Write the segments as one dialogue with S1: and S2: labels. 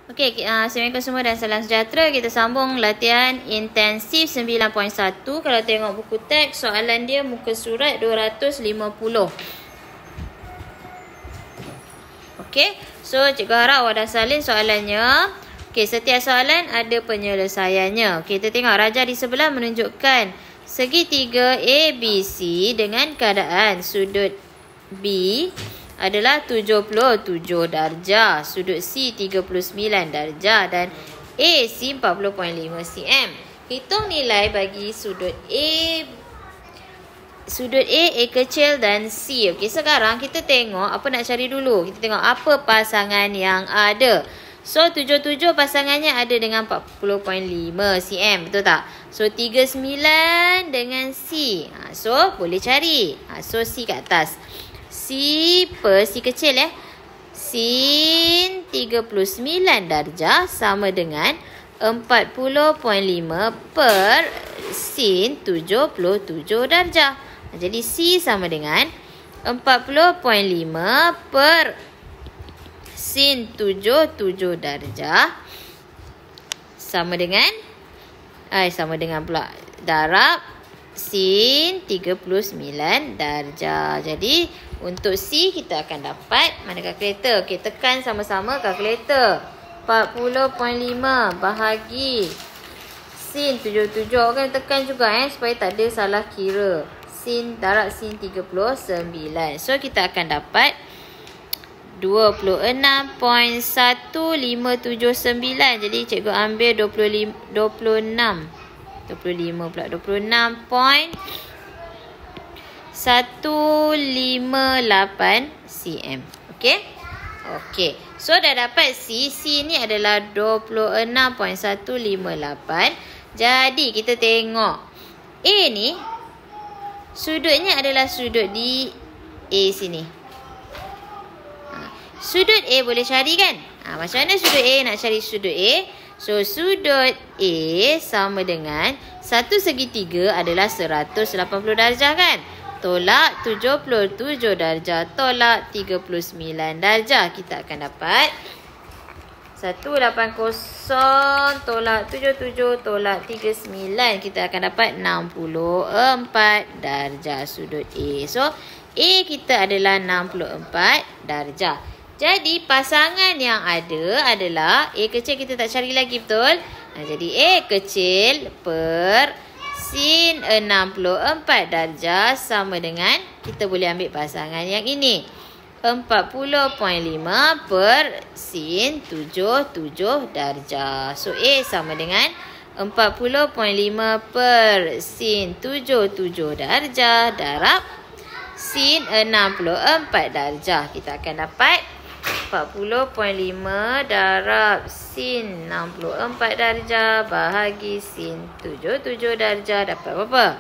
S1: Okey, assalamualaikum semua dan salam sejahtera. Kita sambung latihan intensif 9.1. Kalau tengok buku teks, soalan dia muka surat 250. Okey, so cikgu harap awak dah salin soalannya. Okey, setiap soalan ada penyelesaiannya. Okey, kita tengok raja di sebelah menunjukkan segitiga ABC dengan keadaan sudut B adalah 77 darjah, sudut C 39 darjah dan AC 40.5 cm. Hitung nilai bagi sudut A kecil dan C. Okey, sekarang kita tengok apa nak cari dulu. Kita tengok apa pasangan yang ada. So 77 pasangannya ada dengan 40.5 cm, betul tak? So 39 dengan C. So boleh cari. So C kat atas. C kecil sin 39 darjah sama dengan 40.5 per sin 77 darjah. Jadi C sama dengan 40.5 per sin 77 darjah sama dengan pula darab sin 39 darjah. Jadi untuk C kita akan dapat mana kalkulator. Okey, tekan sama-sama kalkulator. 40.5 bahagi sin 77. Kan tekan juga supaya tak ada salah kira. Darab sin 39. So kita akan dapat 26.1579. Jadi cikgu ambil 26 pula. 26.158 cm. Okey? Okey. So dah dapat C. C ni adalah 26.158. Jadi kita tengok A ni sudutnya adalah sudut di A sini. Sudut A boleh cari kan? Macam mana sudut A? Nak cari sudut A. So sudut A sama dengan satu segitiga adalah 180 darjah kan? Tolak 77 darjah, tolak 39 darjah. Kita akan dapat 180 tolak 77 tolak 39. Kita akan dapat 64 darjah sudut A. So A kita adalah 64 darjah. Jadi pasangan yang ada adalah A kecil kita tak cari lagi, betul? Jadi A kecil per sin 64 darjah sama dengan, kita boleh ambil pasangan yang ini, 40.5 per sin 77 darjah. So A sama dengan 40.5 per sin 77 darjah darab sin 64 darjah. Kita akan dapat 40.5 darab sin 64 darjah bahagi sin 77 darjah dapat berapa?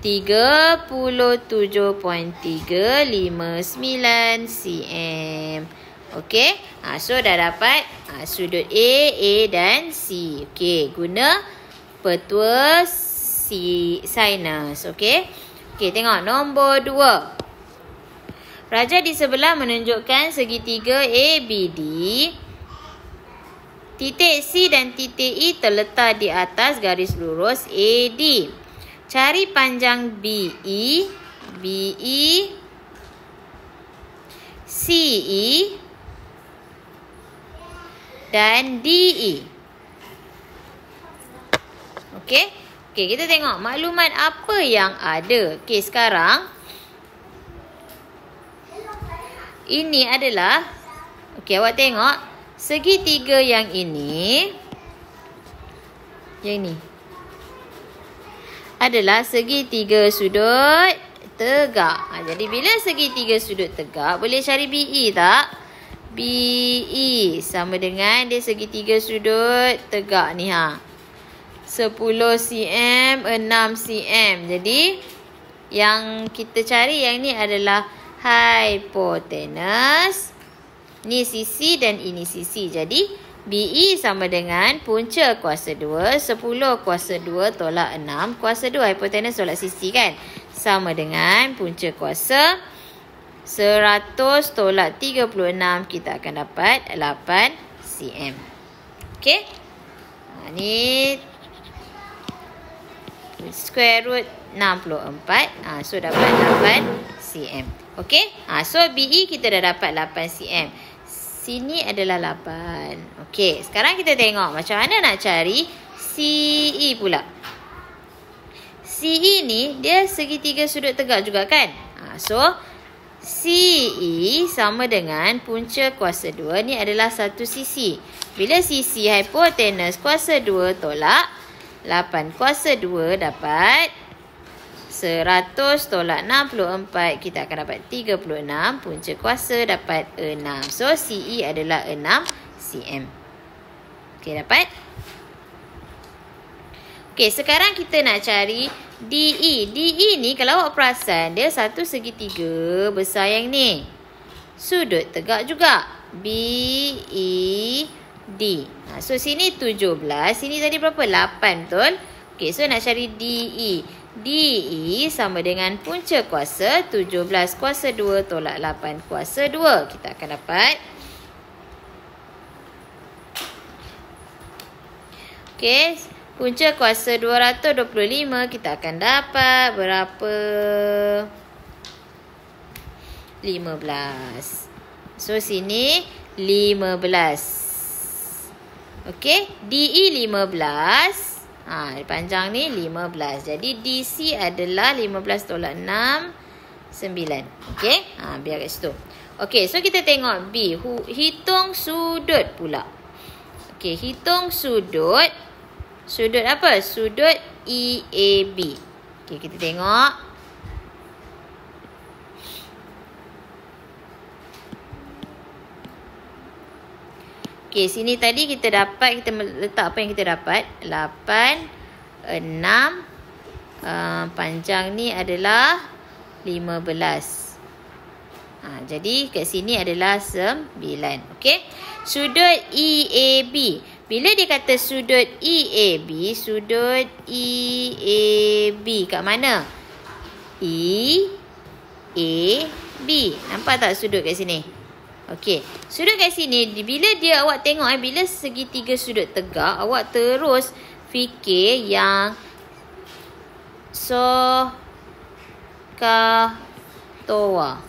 S1: 37.359 cm. Okey. So dah dapat sudut A dan C. Okey, guna petua sinus. Okey. Okey, tengok nombor 2. Raja di sebelah menunjukkan segitiga ABD. Titik C dan titik E terletak di atas garis lurus AD. Cari panjang BE, CE dan DE. Okey. Okey, kita tengok maklumat apa yang ada. Okey, sekarang ini adalah, okey, awak tengok segitiga yang ini. Yang ini adalah segitiga sudut tegak. Jadi bila segitiga sudut tegak, boleh cari BE tak? BE sama dengan dia segitiga sudut tegak ni 10 cm, 6 cm. Jadi yang kita cari yang ni adalah hipotenus. Ni sisi dan ini sisi. Jadi BE sama dengan punca kuasa 2, 10 kuasa 2 tolak 6 kuasa 2. Hipotenus tolak sisi kan? Sama dengan punca kuasa 100 tolak 36. Kita akan dapat 8 cm. Okey. Ni square root 64. So dapat 8 cm. Okey. So BE kita dah dapat 8 cm. Sini adalah 8. Okey. Sekarang kita tengok macam mana nak cari CE pula. CE ni dia segitiga sudut tegak juga kan? So CE sama dengan punca kuasa 2 ni adalah 1 sisi. Bila sisi hipotenus kuasa 2 tolak 8 kuasa 2 dapat 100 tolak 64. Kita akan dapat 36. Punca kuasa dapat 6. So CE adalah 6 cm. Okey, dapat? Okey, sekarang kita nak cari DE. DE ni kalau awak perasan dia satu segitiga besar yang ni. Sudut tegak juga. BED. So sini 17. Sini tadi berapa? 8, betul? Okey, so nak cari DE. DE sama dengan punca kuasa 17 kuasa 2 tolak 8 kuasa 2. Kita akan dapat. Okey, punca kuasa 225 kita akan dapat berapa? 15. So sini 15. Okey, DE 15. Panjang ni 15. Jadi DC adalah 15 tolak 6, 9. Okey, biar kat situ. Okey, so kita tengok B. Hitung sudut pula. Okey, hitung sudut. Sudut apa? Sudut EAB. Okey, kita tengok. Okey, sini tadi kita dapat, kita letak apa yang kita dapat. 8, 6. Panjang ni adalah 15. Jadi kat sini adalah 9. Okey. Sudut EAB. Bila dia kata sudut EAB, sudut EAB kat mana? EAB. Nampak tak sudut kat sini? Okey. Sudut kat sini, bila dia awak tengok, bila segitiga sudut tegak, awak terus fikir yang SOHCAHTOA.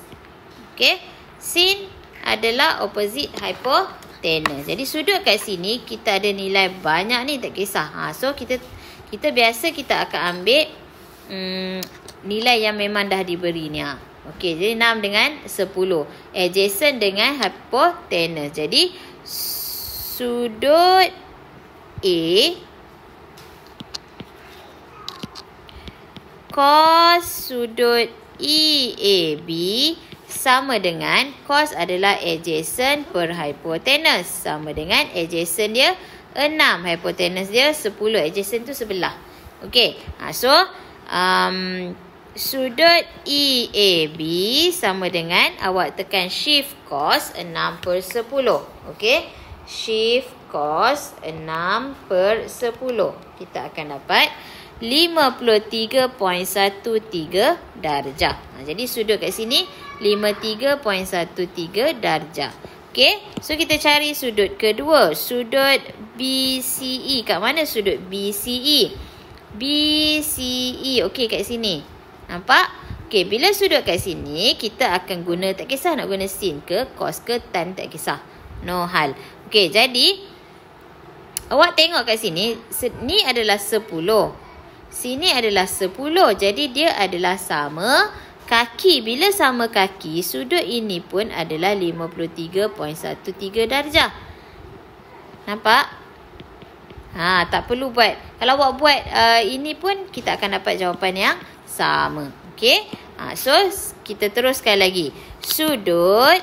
S1: Okey. Sin adalah opposite hypotenuse. Jadi sudut kat sini kita ada nilai banyak ni, tak kisah. So kita biasa kita akan ambil nilai yang memang dah diberi ni. Okey, jadi 6 dengan 10. Adjacent dengan hypotenuse. Jadi sudut A cos sudut EAB sama dengan cos adalah adjacent per hypotenuse. Sama dengan adjacent dia 6. Hypotenuse dia 10. Adjacent tu sebelah. Okey. So sudut EAB sama dengan awak tekan shift cos 6 per 10. Okey. Shift cos 6 per 10. Kita akan dapat 53.13 darjah. Jadi sudut kat sini 53.13 darjah. Okey. So kita cari sudut kedua. Sudut BCE. Kat mana sudut BCE? BCE. Okey, kat sini. Nampak? Okey, bila sudut kat sini, kita akan guna, tak kisah nak guna sin ke, cos ke, tan, tak kisah. No hal. Okey, jadi awak tengok kat sini, ni adalah 10. Sini adalah 10. Jadi dia adalah sama kaki. Bila sama kaki, sudut ini pun adalah 53.13 darjah. Nampak? Tak perlu buat. Kalau awak buat ini pun, kita akan dapat jawapan yang sama. Okey. So kita teruskan lagi. Sudut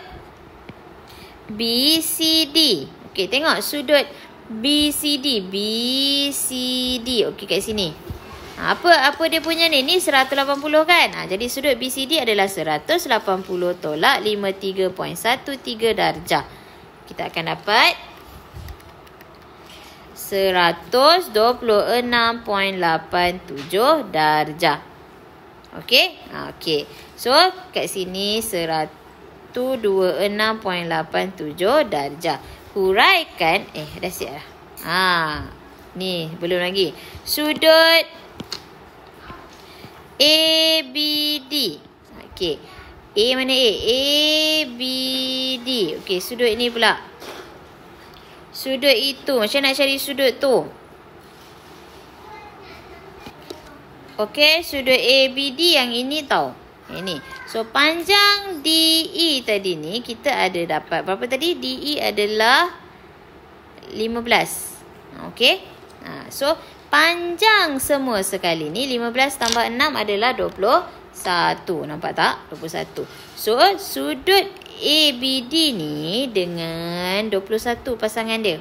S1: BCD. Okey, tengok sudut BCD. BCD. Okey, kat sini. Apa dia punya ni? Ni 180 kan? Jadi sudut BCD adalah 180 tolak 53.13 darjah. Kita akan dapat 126.87 darjah. Okey. Okey. So kat sini 126.87 darjah. huraikan. Dah siap dah. Ni belum lagi. Sudut ABD. Okey. A mana A? ABD. Okey, sudut ni pula. Sudut itu. Macam nak cari sudut tu? Okey, sudut ABD yang ini tau. Ini. So, panjang DE tadi ni, kita ada dapat berapa tadi? DE adalah 15. Okey. So, panjang semua sekali ni, 15 tambah 6 adalah 21. Nampak tak? 21. So, sudut ABD ni dengan 21 pasangan dia.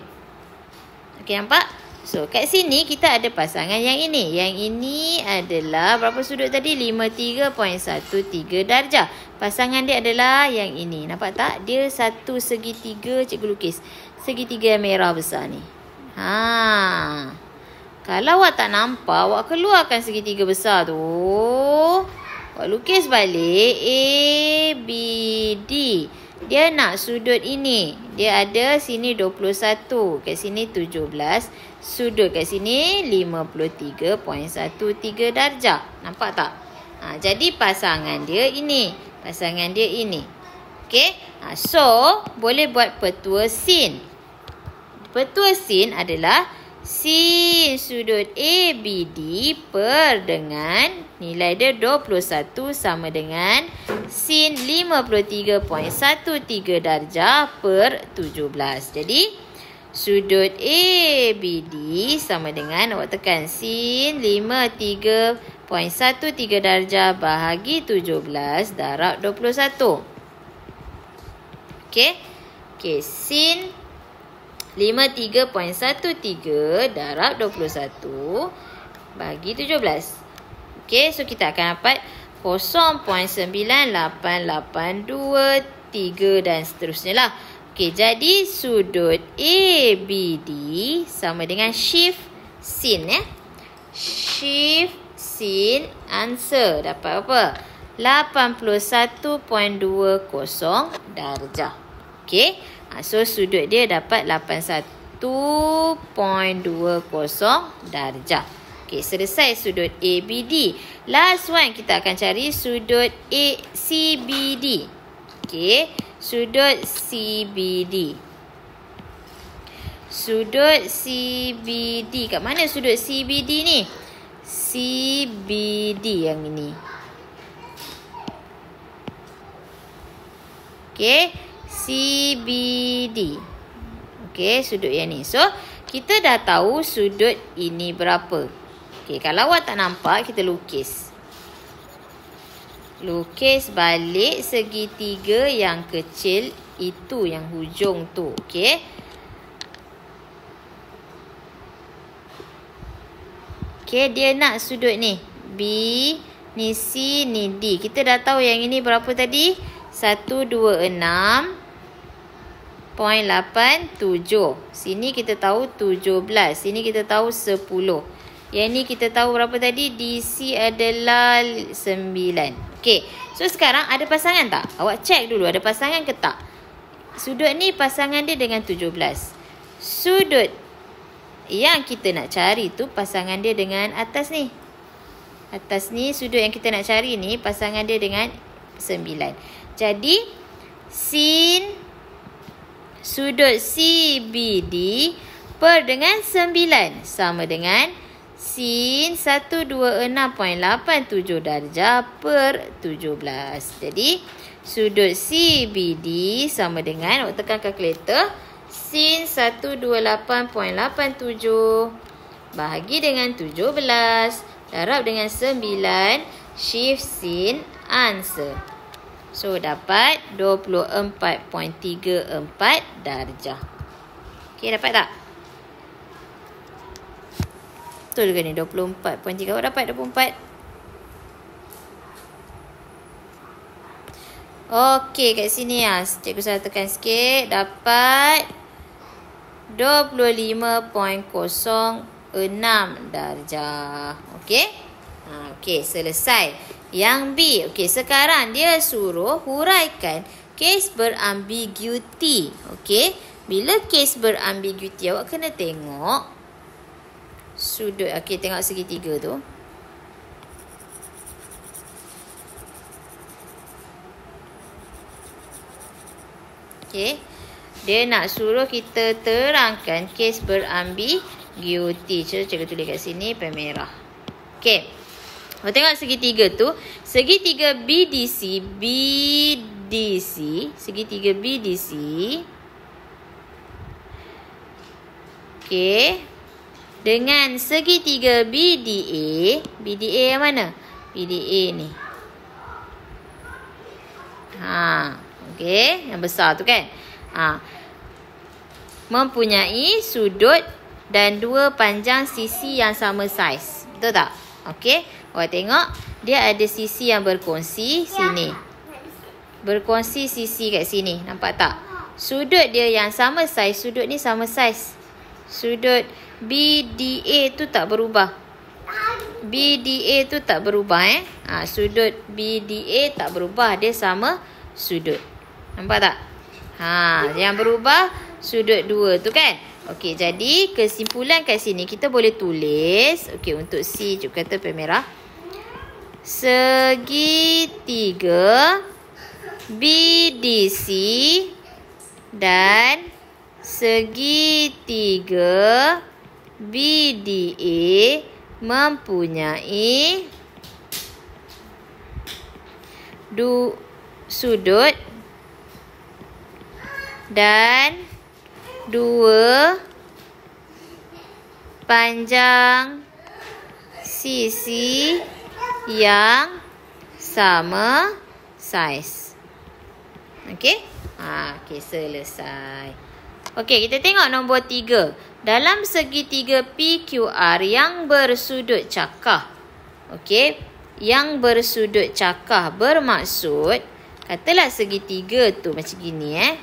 S1: Okey, nampak? So, kat sini kita ada pasangan yang ini. Yang ini adalah berapa sudut tadi? 53.13 darjah. Pasangan dia adalah yang ini. Nampak tak? Dia satu segitiga, cikgu lukis. Segitiga yang merah besar ni. Kalau awak tak nampak, awak keluarkan segitiga besar tu. Awak lukis balik ABD. Dia nak sudut ini. Dia ada sini 21. Kat sini 17. Sudut kat sini 53.13 darjah. Nampak tak? Jadi pasangan dia ini. Pasangan dia ini. Okey? So, boleh buat petua sin. Petua sin adalah sin sudut ABD per dengan nilai dia 21 sama dengan sin 53.13 darjah per 17. Jadi, sudut ABD sama dengan, awak tekan sin 53.13 darjah bahagi 17 darab 21. Okey? Okey, sin 53.13 darab 21 bagi 17. Okey, so kita akan dapat 0.98823 dan seterusnya lah. Okey, jadi sudut ABD sama dengan shift sin Shift sin answer dapat apa? 81.20 darjah. Okey. So, sudut dia dapat 81.20 darjah. Okey, selesai sudut ABD. Last one, kita akan cari sudut CBD. Okey, sudut CBD. Sudut CBD. Kat mana sudut CBD ni? CBD yang ini. Okey. CBD. Okey, sudut yang ni. So, kita dah tahu sudut ini berapa. Okey, kalau awak tak nampak, kita lukis. Lukis balik segitiga yang kecil itu, yang hujung tu. Okey. Okey, dia nak sudut ni. B, ni C, ni D. Kita dah tahu yang ini berapa tadi? 126.87. Sini kita tahu 17. Sini kita tahu 10. Yang ni kita tahu berapa tadi? DC adalah 9. Okey. So, sekarang ada pasangan tak? Awak cek dulu ada pasangan ke tak? Sudut ni pasangan dia dengan 17. Sudut yang kita nak cari tu pasangan dia dengan atas ni. Atas ni sudut yang kita nak cari ni pasangan dia dengan 9. Jadi, sin sudut CBD per dengan 9 sama dengan sin 126.87 darjah per 17. Jadi, sudut CBD sama dengan, awak tekan kalkulator, sin 128.87 bahagi dengan 17 darab dengan 9, shift sin answer. So, dapat 24.34 darjah. Okey, dapat tak? Betul ke ni? 24.3. Awak dapat 24? Okey, kat sini ya. Cikgu salah tekan sikit. Dapat 25.06 darjah. Okey? Okey, selesai. Yang B. Okey, sekarang dia suruh huraikan kes berambiguiti. Okey, Bila kes berambiguiti, awak kena tengok sudut. Okey, tengok segitiga tu. Okey. Dia nak suruh kita terangkan kes berambiguiti. Cikgu tulis kat sini pen merah. Okey. Awak tengok segitiga tu. Segitiga BDC. Segitiga BDC. Okey. Dengan segitiga BDA. BDA yang mana? BDA ni. Okey. Yang besar tu kan? Mempunyai sudut dan dua panjang sisi yang sama saiz. Betul tak? Okey. Awak tengok. Dia ada sisi yang berkongsi sini. Berkongsi sisi kat sini. Nampak tak? Sudut dia yang sama saiz. Sudut ni sama saiz. Sudut BDA tu tak berubah. BDA tu tak berubah sudut BDA tak berubah. Dia sama sudut. Nampak tak? Yang berubah sudut dua tu kan? Okey, jadi kesimpulan kat sini kita boleh tulis. Okey, untuk C cikgu kata pen merah. Segitiga BDC dan segitiga BDA mempunyai sudut dan dua panjang sisi yang sama saiz. Okey? Okey, selesai. Okey, kita tengok nombor 3. Dalam segitiga PQR yang bersudut cakah. Okey, yang bersudut cakah bermaksud, katalah segitiga tu macam gini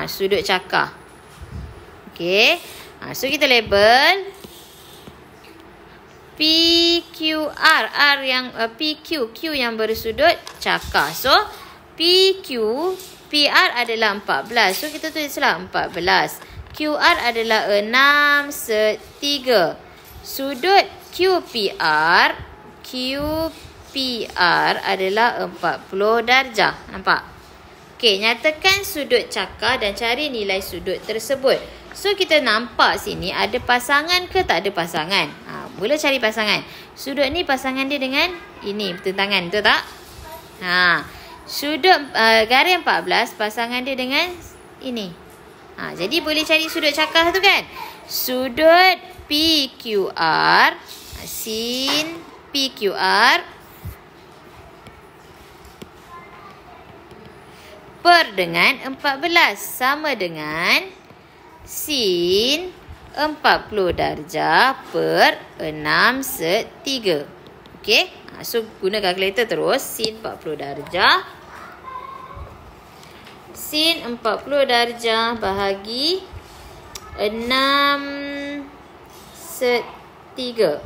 S1: sudut cakah. Okey. So kita label PQR, R yang PQ, Q yang bersudut cakah. So PR adalah 14. So kita tulislah 14. QR adalah 6/3. Sudut QPR adalah 40 darjah. Nampak? Okey, nyatakan sudut cakah dan cari nilai sudut tersebut. So kita nampak sini ada pasangan ke tak ada pasangan? Mula cari pasangan. Sudut ni pasangan dia dengan ini bertentangan, betul tak? Sudut garis 14 pasangan dia dengan ini. Jadi boleh cari sudut cakah tu kan? Sudut PQR, sin PQR per dengan 14 sama dengan sin 40 darjah per 6/3. Okey. So guna kalkulator terus. Sin 40 darjah. Sin 40 darjah bahagi 6/3.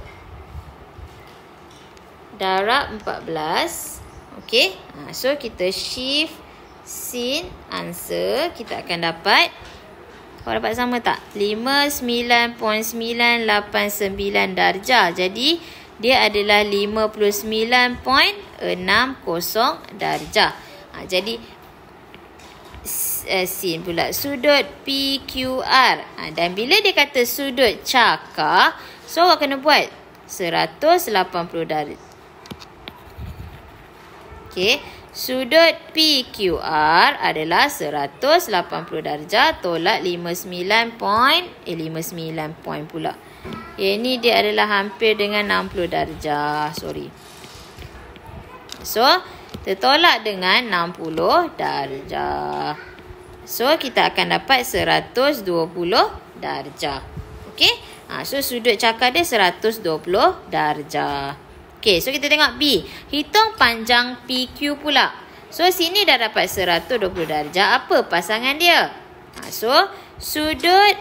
S1: Darab 14. Okey. So kita shift sin answer. Kita akan dapat, awak dapat sama tak? 59.989 darjah. Jadi dia adalah 59.60 darjah. Jadi sin pula sudut PQR. Dan bila dia kata sudut cakah, so awak kena buat 180 darjah. Okey. Sudut PQR adalah 180 darjah tolak 59 point pula. Ini dia adalah hampir dengan 60 darjah. Sorry. So, tertolak dengan 60 darjah. So, kita akan dapat 120 darjah. Okey? So, sudut cakar dia 120 darjah. Okey, so kita tengok B. Hitung panjang PQ pula. So, sini dah dapat 120 darjah. Apa pasangan dia? So, sudut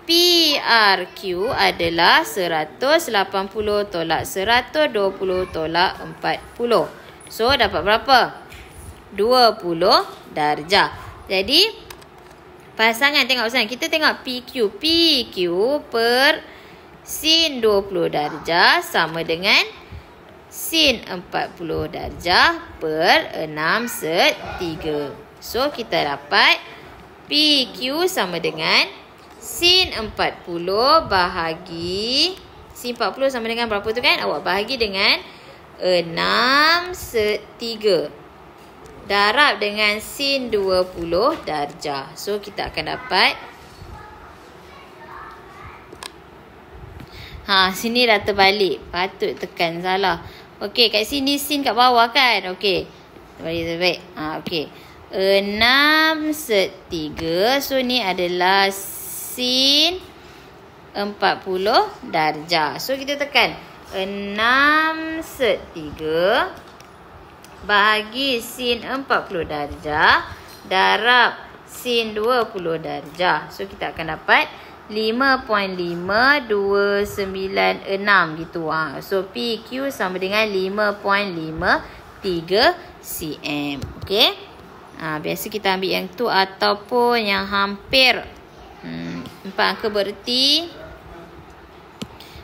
S1: PRQ adalah 180 tolak 120 tolak 40. So, dapat berapa? 20 darjah. Jadi pasangan, tengok pasangan. Kita tengok PQ. PQ per sin 20 darjah sama dengan sin 40 darjah per 6/3. So kita dapat PQ sama dengan sin 40 bahagi sin 40 sama dengan berapa tu kan? Awak bahagi dengan 6/3 darab dengan sin 20 darjah. So kita akan dapat sini dah terbalik. Patut tekan salah. Okey, kat sini sin kat bawah kan? Okey. Terbalik. Okey. 6/3. So ni adalah sin 40 darjah. So kita tekan 6/3 bahagi sin 40 darjah darab sin 20 darjah. So kita akan dapat 5.5296 gitu. So PQ sama dengan 5.53 cm. Okey. Biasa kita ambil yang tu ataupun yang hampir 4 angka bererti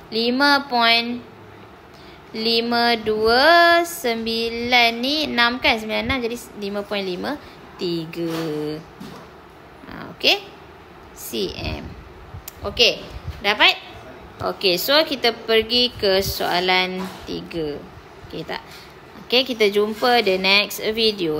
S1: 5.529 ni 6 kan, 96 jadi 5.53 okey cm. Okey, dapat? Okey, so kita pergi ke soalan 3. Okey tak? Okey, kita jumpa the next video